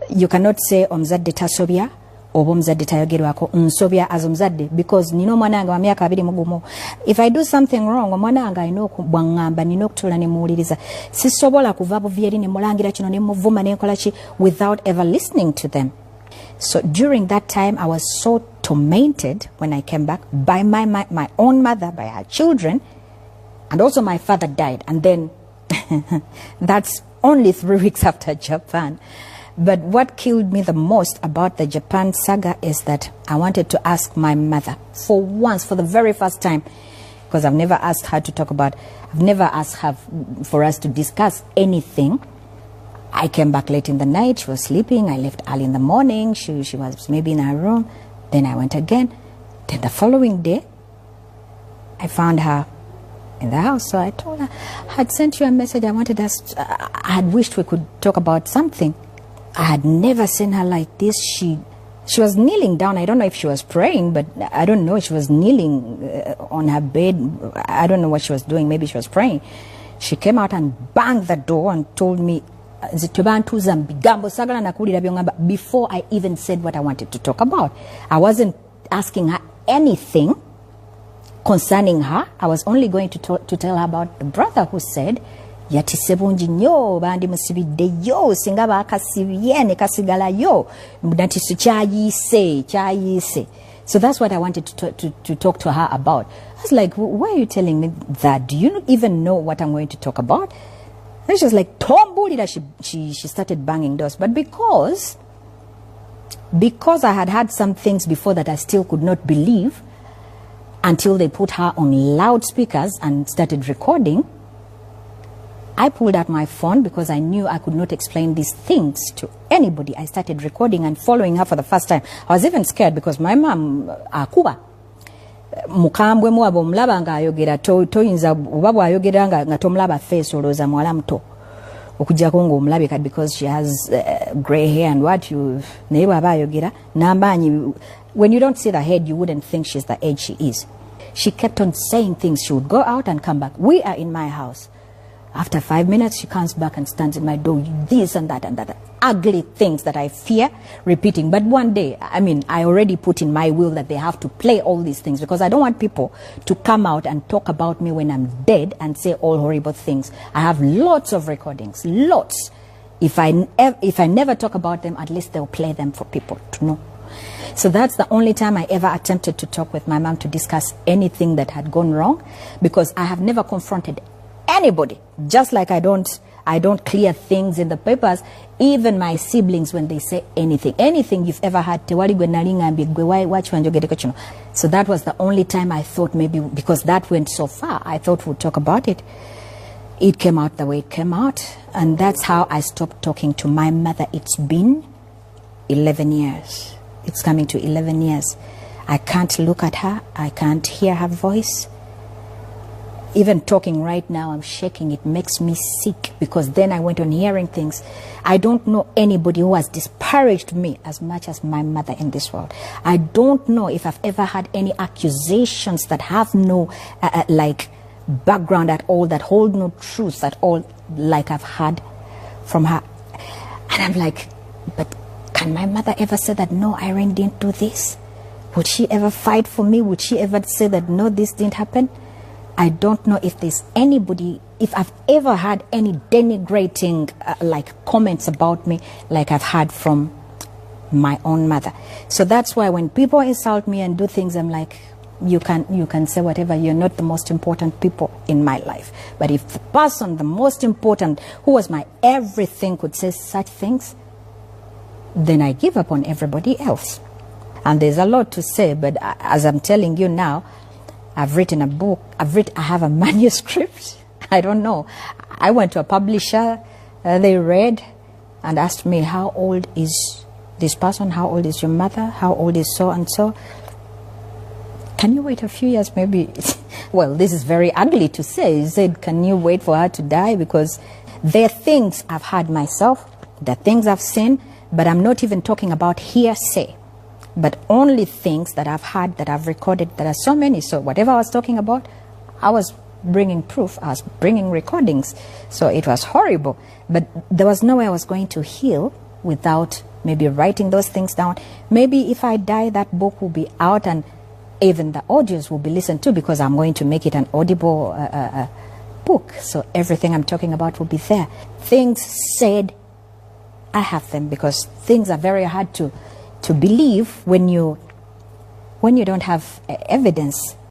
You cannot say omzadde tasobya oba omzadde tayogerwako. Nsobya as omzadde because nina omwana wange wa myaka 2 if I do something wrong omwana wange alina okubwangamba nina okutuula ne muwuliriza. Sisobola kuva buvyeri ne mulangira kino ne muvuma ne nkola ki without ever listening to them. So during that time I was so tormented when I came back by my own mother, by her children, and also my father died, and then that's only 3 weeks after Japan. But what killed me the most about the Japan saga is that I wanted to ask my mother for once, for the very first time, because I've never asked her to talk about, I've never asked her for us to discuss anything. I came back late in the night, she was sleeping, I left early in the morning, she was maybe in her room, then I went again. Then the following day, I found her in the house, so I told her, I had sent you a message, I had wished we could talk about something. I had never seen her like this. She was kneeling down. I don't know if she was praying, but I don't know. She was kneeling on her bed. I don't know what she was doing. Maybe she was praying. She came out and banged the door and told me, before I even said what I wanted to talk about. I wasn't asking her anything concerning her. I was only going to tell her about the brother who said, yatise bungi nnyo bandi musibiddeyo singa baakasibye ne kasigalayo nati kyayise. So that's what I wanted to talk to her about. I was like, why are you telling me that? Do you even know what I'm going to talk about? And she was like, tombulira. She started banging doors. But because I had some things before that I still could not believe until they put her on loudspeakers and started recording, I pulled out my phone because I knew I could not explain these things to anybody. I started recording and following her for the first time. I was even scared because my mom, akuba, mukambwe muwabo omulaba nga ayogera toyinza oba bw'ayogera nga tomulaba face olowooza muwala muto okujjako ng'omulabika because she has grey hair and what you naye bw'aba ayogera n'amaanyi. When you don't see the head, you wouldn't think she's the age she is. She kept on saying things. She would go out and come back. We are in my house. After 5 minutes, she comes back and stands in my door, this and that and that. Ugly things that I fear repeating. But one day, I already put in my will that they have to play all these things because I don't want people to come out and talk about me when I'm dead and say all horrible things. I have lots of recordings, lots. If I never talk about them, at least they'll play them for people to know. So that's the only time I ever attempted to talk with my mom to discuss anything that had gone wrong, because I have never confronted anybody. Just like I don't clear things in the papers. Even my siblings, when they say anything you've ever had, so that was the only time I thought maybe, because that went so far, I thought we'd talk about it. It came out the way it came out, and that's how I stopped talking to my mother. It's been 11 years. It's coming to 11 years. I can't look at her. I can't hear her voice. Even talking right now, I'm shaking. It makes me sick because then I went on hearing things. I don't know anybody who has disparaged me as much as my mother in this world. I don't know if I've ever had any accusations that have no background at all, that hold no truth at all, like I've had from her. And I'm like, but can my mother ever say that, no, Iryn didn't do this? Would she ever fight for me? Would she ever say that, no, this didn't happen? I don't know if there's anybody, if I've ever had any denigrating comments about me like I've had from my own mother. So that's why when people insult me and do things, I'm like, you can say whatever, you're not the most important people in my life. But if the person, the most important, who was my everything, could say such things, then I give up on everybody else. And there's a lot to say, but as I'm telling you now, I've written a book. I have a manuscript. I don't know. I went to a publisher. They read and asked me, how old is this person? How old is your mother? How old is so and so? Can you wait a few years? Maybe. Well, this is very ugly to say. He said, can you wait for her to die? Because there are things I've had myself, there are things I've seen, but I'm not even talking about hearsay. But only things that I've had, that I've recorded, that are so many. So whatever I was talking about, I was bringing proof, I was bringing recordings. So it was horrible. But there was no way I was going to heal without maybe writing those things down. Maybe if I die, that book will be out and even the audios will be listened to, because I'm going to make it an audible book. So everything I'm talking about will be there. Things said, I have them, because things are very hard to believe when you don't have evidence.